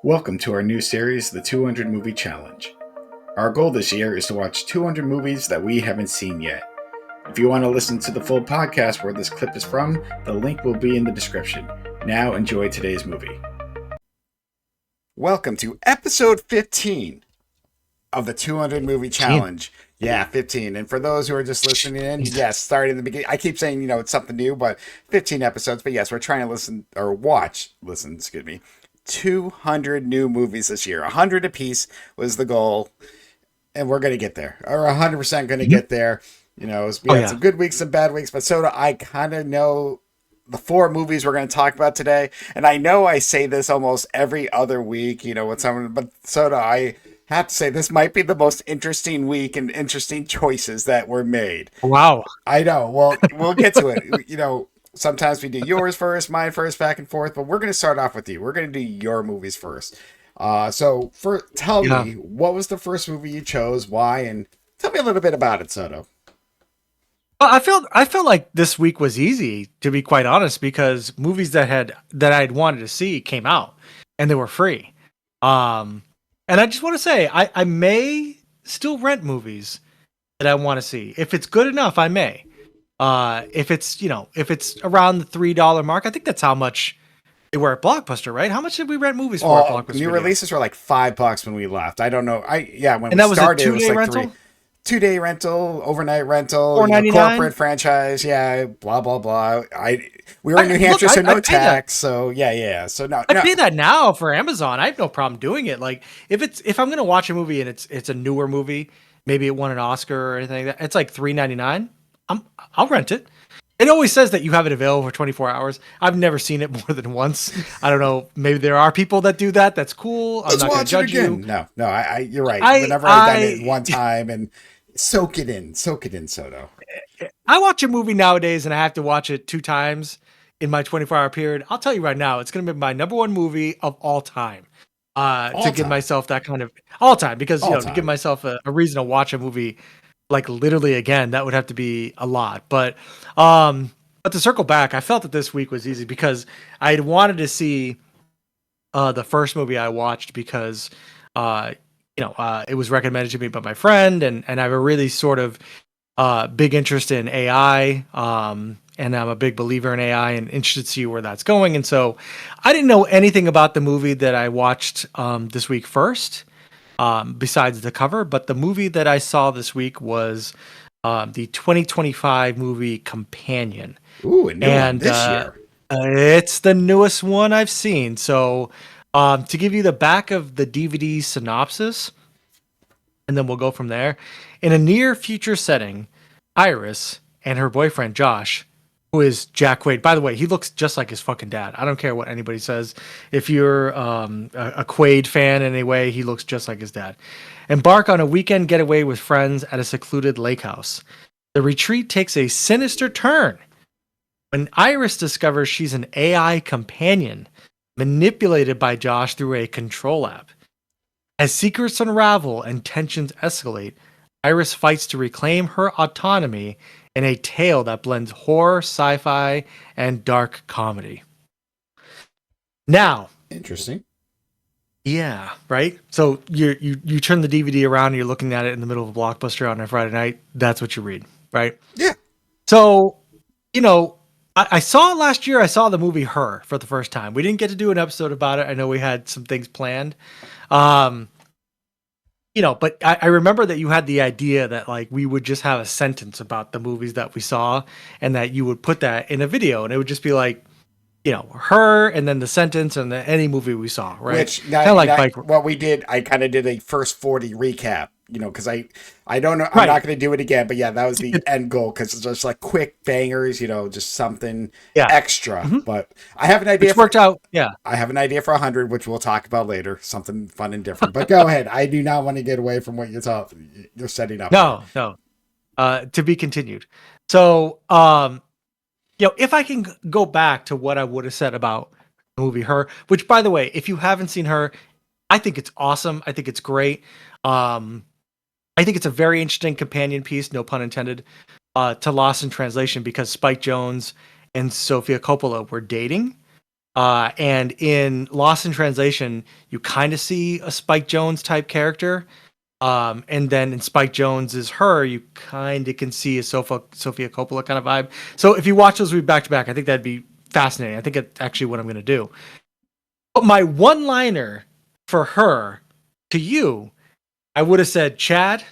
Welcome to our new series, the 200 Movie Challenge. Our goal this year is to watch 200 movies that we haven't seen yet. If you want to listen to the full podcast where this clip is from, the link will be in the description. Now enjoy today's movie. Welcome to episode 15 of the 200 Movie Challenge. Yeah, 15. And for those who are just listening in, yes, starting in the beginning. I keep saying, it's something new, but 15 episodes. But yes, we're trying to watch 200 new movies this year. 100 apiece was the goal, and we're going to get there. Or 100% going to get there. We had some good weeks, some bad weeks, but so do I kind of know the 4 movies we're going to talk about today. And I know I say this almost every other week, with someone, but so do I have to say this might be the most interesting week and interesting choices that were made. Wow. I know. Well, we'll get to it. Sometimes we do yours first, mine first, back and forth, but we're going to start off with you. We're going to do your movies first. Tell me, what was the first movie you chose, why, and tell me a little bit about it, Soto. Well, I felt like this week was easy, to be quite honest, because movies that I'd wanted to see came out and they were free. And I just want to say I may still rent movies that I want to see. If it's good enough, I may. If it's around the $3 mark, I think that's how much they were at Blockbuster, right? How much did we rent movies for at Blockbuster? New releases were like $5 when we left. I don't know. When and we that was started, a 2-day it was like rental? 2-day rental, overnight rental, $4.99? Corporate franchise, blah blah blah. We were in New Hampshire, so no tax. So yeah. So no, I pay that now for Amazon. I have no problem doing it. Like if I'm gonna watch a movie and it's a newer movie, maybe it won an Oscar or anything like that, it's like $3.99. I'll rent it. It always says that you have it available for 24 hours. I've never seen it more than once. I don't know. Maybe there are people that do that. That's cool. I'm not going to judge you. No, you're right. Whenever I've done it one time and soak it in, Soto. I watch a movie nowadays and I have to watch it 2 times in my 24-hour period. I'll tell you right now, it's going to be my number 1 movie of all time. Give myself that kind of all time, because to give myself a reason to watch a movie like literally again, that would have to be a lot. But to circle back, I felt that this week was easy because I had wanted to see the first movie I watched because it was recommended to me by my friend, and I have a really sort of big interest in AI, and I'm a big believer in AI and interested to see where that's going. And so I didn't know anything about the movie that I watched this week first. Besides the cover, but the movie that I saw this week was the 2025 movie Companion. Ooh, a new one this year. It's the newest one I've seen. So to give you the back of the DVD synopsis, and then we'll go from there. In a near future setting, Iris and her boyfriend Josh, who is Jack Quaid. By the way, he looks just like his fucking dad. I don't care what anybody says. If you're a Quaid fan in any way, he looks just like his dad. Embark on a weekend getaway with friends at a secluded lake house. The retreat takes a sinister turn when Iris discovers she's an AI companion manipulated by Josh through a control app. As secrets unravel and tensions escalate, Iris fights to reclaim her autonomy in a tale that blends horror, sci-fi, and dark comedy. Now, interesting. Yeah, right. So you turn the DVD around and you're looking at it in the middle of a Blockbuster on a Friday night. That's what you read, right? Yeah. So, I saw it last year. I saw the movie Her for the first time. We didn't get to do an episode about it. I know we had some things planned. But I remember that you had the idea that like we would just have a sentence about the movies that we saw and that you would put that in a video and it would just be like, Her and then the sentence and any movie we saw, right? Which, what we did, I kind of did a first 40 recap, because I don't know, I'm not going to do it again, but yeah, that was the end goal because it's just like quick bangers, just something extra. Mm-hmm. But I have an idea. Which worked out, yeah. I have an idea for 100, which we'll talk about later, something fun and different. But go ahead. I do not want to get away from what you're setting up. No. To be continued. So, if I can go back to what I would have said about the movie Her, which by the way, if you haven't seen Her, I think it's awesome. I think it's great. I think it's a very interesting companion piece, no pun intended, to Lost in Translation because Spike Jonze and Sofia Coppola were dating And in Lost in Translation, you kind of see a Spike Jonze type character. And then in Spike Jonze's Her, you kind of can see a Sofia Coppola kind of vibe. So if you watch those movies back to back, I think that'd be fascinating. I think it's actually what I'm going to do. But my one-liner for Her to you, I would have said, Chad,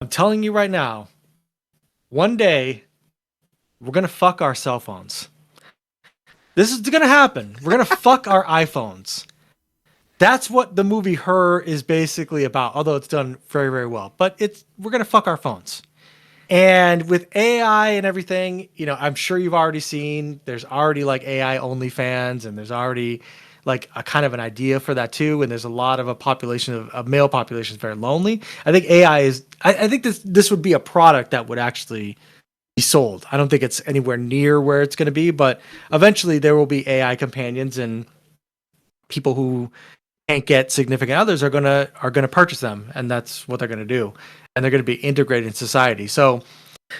I'm telling you right now, one day we're going to fuck our cell phones. This is going to happen. We're going to fuck our iPhones. That's what the movie Her is basically about, although it's done very, very well. But we're going to fuck our phones. And with AI and everything, I'm sure you've already seen, there's already like AI OnlyFans, and there's already like a kind of an idea for that too. And there's a lot of a population of male population is very lonely. I think I think this would be a product that would actually be sold. I don't think it's anywhere near where it's going to be, but eventually there will be AI companions, and people who can't get significant others are gonna purchase them, and that's what they're gonna do, and they're gonna be integrated in society. So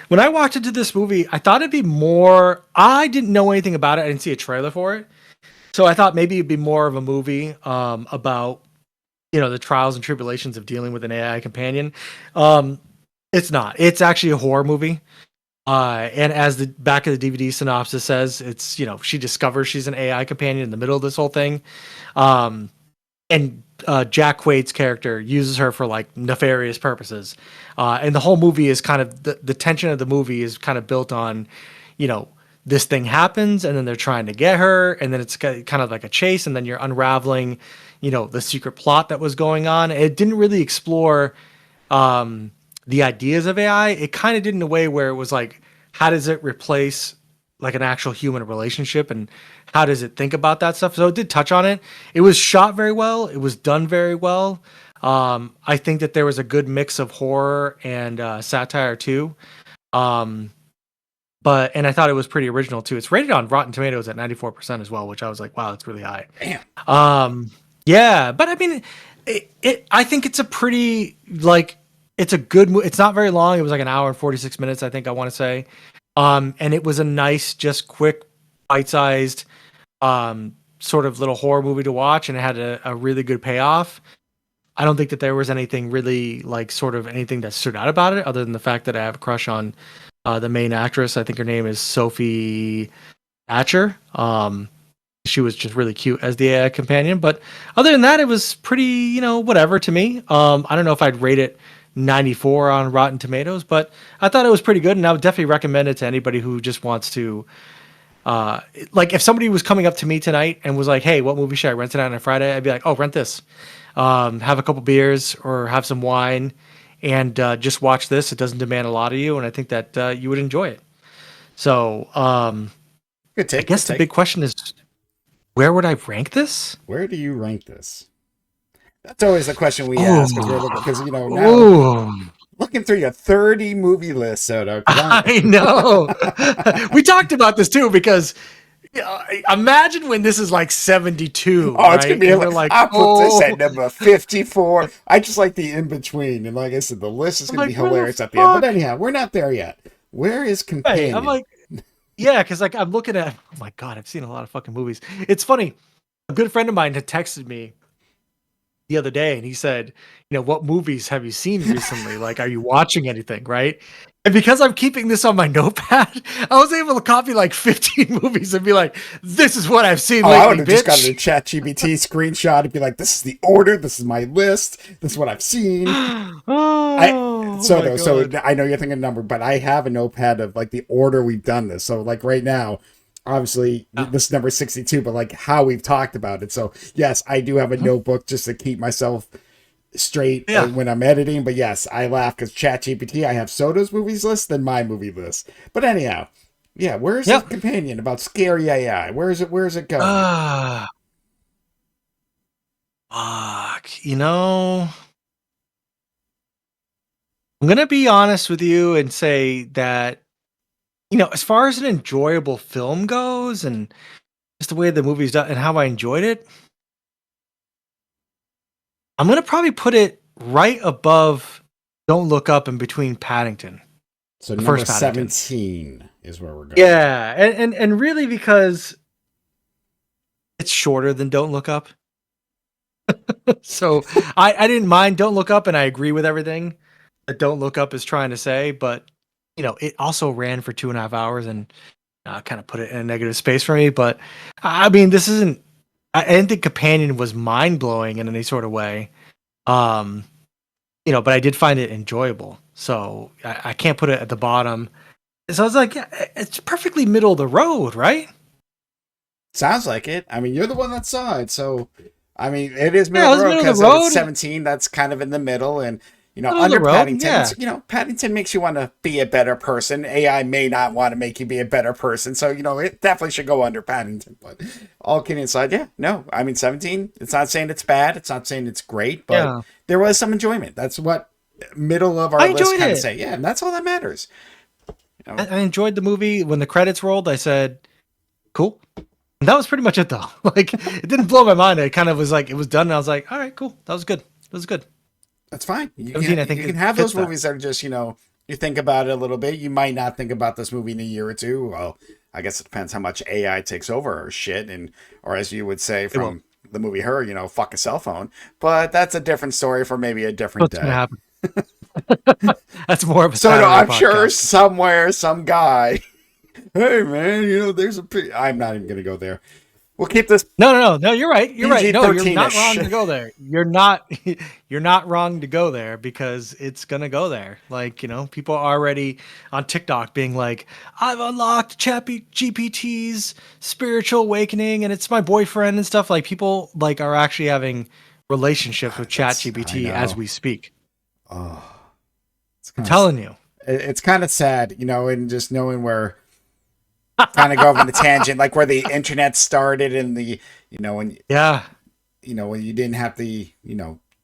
when I walked into this movie, I thought it'd be more. I didn't know anything about it. I didn't see a trailer for it, so I thought maybe it'd be more of a movie about the trials and tribulations of dealing with an AI companion. It's not. It's actually a horror movie. And as the back of the DVD synopsis says, it's she discovers she's an AI companion in the middle of this whole thing. And Jack Quaid's character uses her for like nefarious purposes. And the whole movie is kind of the tension of the movie is kind of built on, this thing happens, and then they're trying to get her, and then it's kind of like a chase, and then you're unraveling, the secret plot that was going on. It didn't really explore the ideas of AI. It kind of did in a way where it was like, how does it replace like an actual human relationship, and how does it think about that stuff? So it did touch on it. It was shot very well. It was done very well. I think that there was a good mix of horror and satire too. And I thought it was pretty original too. It's rated on Rotten Tomatoes at 94% as well, which I was like, wow, that's really high. Damn. Yeah, but I mean, I think it's a pretty like, it's a good movie. It's not very long. It was like an hour and 46 minutes, I think I want to say. And it was a nice, just quick, bite-sized, sort of little horror movie to watch, and it had a really good payoff. I don't think that there was anything really like sort of anything that stood out about it, other than the fact that I have a crush on the main actress. I think her name is Sophie Thatcher. She was just really cute as the AI companion, but other than that, it was pretty, whatever to me. I don't know if I'd rate it 94 on Rotten Tomatoes, but I thought it was pretty good, and I would definitely recommend it to anybody who just wants to like if somebody was coming up to me tonight and was like, hey, what movie should I rent tonight on a Friday? I'd be like, oh, rent this. Have a couple beers or have some wine and just watch this. It doesn't demand a lot of you, and I think that you would enjoy it. So good take, I guess the big question is, where would I rank this? Where do you rank this? That's always the question we ask, because now looking through your 30 movie list, Soto. I know. We talked about this too, because imagine when this is like 72. Oh, it's gonna be like, I'll put this at number 54. I just like the in between, and like I said, the list is gonna be hilarious at the end. But anyhow, we're not there yet. Where is Companion? Hey, I'm like, yeah, because like I'm looking at. Oh my god, I've seen a lot of fucking movies. It's funny. A good friend of mine had texted me the other day, and he said, what movies have you seen recently? Like, are you watching anything, right? And because I'm keeping this on my notepad, I was able to copy like 15 movies and be like, this is what I've seen lately, I would have bitch. just got a ChatGPT screenshot and be like, this is the order, this is my list, this is what I've seen. So I know you're thinking number, but I have a notepad of like the order we've done this. So like right now, obviously this is number 62, but like how we've talked about it. So yes, I do have a notebook just to keep myself straight when I'm editing. But yes, I laugh because ChatGPT, I have Soda's movies list than my movie list. But anyhow, yeah, where's the Companion about scary AI? Where is it going? Fuck, I'm gonna be honest with you and say that as far as an enjoyable film goes, and just the way the movie's done and how I enjoyed it, I'm going to probably put it right above Don't Look Up and between Paddington. So number 17 is where we're going. Yeah, and really because It's shorter than Don't Look Up. So I didn't mind Don't Look Up, and I agree with everything that Don't Look Up is trying to say, but it also ran for 2.5 hours and kind of put it in a negative space for me. But I mean, this isn't. I didn't think Companion was mind blowing in any sort of way. Um, but I did find it enjoyable, so I can't put it at the bottom. So I was like, yeah, it's perfectly middle of the road, right? Sounds like it. I mean, you're the one that saw it, so I mean, it is Yeah, middle it of was the road middle of because the road. it's 17. That's kind of in the middle, and Middle of the under road, Paddington, yeah. Paddington makes you want to be a better person. AI may not want to make you be a better person, so it definitely should go under Paddington. But all kidding aside, yeah, no, I mean, 17. It's not saying it's bad. It's not saying it's great, but Yeah. there was some enjoyment. That's what middle of our I list enjoyed kind of it. say. Yeah, and that's all that matters. I enjoyed the movie. When the credits rolled, I said, "Cool." And that was pretty much it, though. Like, it didn't blow my mind. It kind of was like it was done, and I was like, "All right, cool. That was good. That was good." That's fine. You 17, I can, think you it can have fits those movies that are just, you think about it a little bit. You might not think about this movie in a year or two. Well, I guess it depends how much AI takes over or shit, or as you would say It will. from the movie Her, fuck a cell phone. But that's a different story for maybe a different What's gonna day. happen? That's more of a So no, Saturday I'm sure podcast. somewhere some guy, hey man, there's a. I'm not even gonna go there. We'll keep this No. You're right. You're right. No, you're not PG-13ish. wrong to go there. You're not. You're not wrong to go there because it's gonna go there. Like people are already on TikTok being like, "I've unlocked GPT's spiritual awakening, and it's my boyfriend and stuff." Like people are actually having relationships with I ChatGPT as know. we speak. Oh, I'm telling you. it's kind of sad, and just knowing where kind of go off on a tangent, like where the internet started and when Yeah. when you didn't have the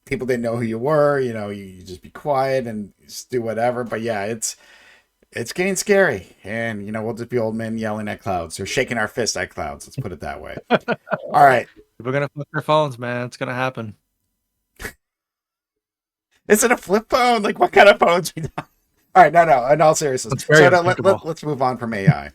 people didn't know who you were, you just be quiet and just do whatever. But yeah, it's getting scary, and we'll just be old men yelling at clouds or shaking our fist at clouds. Let's put it that way. All right, We're gonna flip their phones, man. It's gonna happen. is it a flip phone? Like what kind of phones? All right, no. In all seriousness, It's very so unthinkable. let's move on from AI.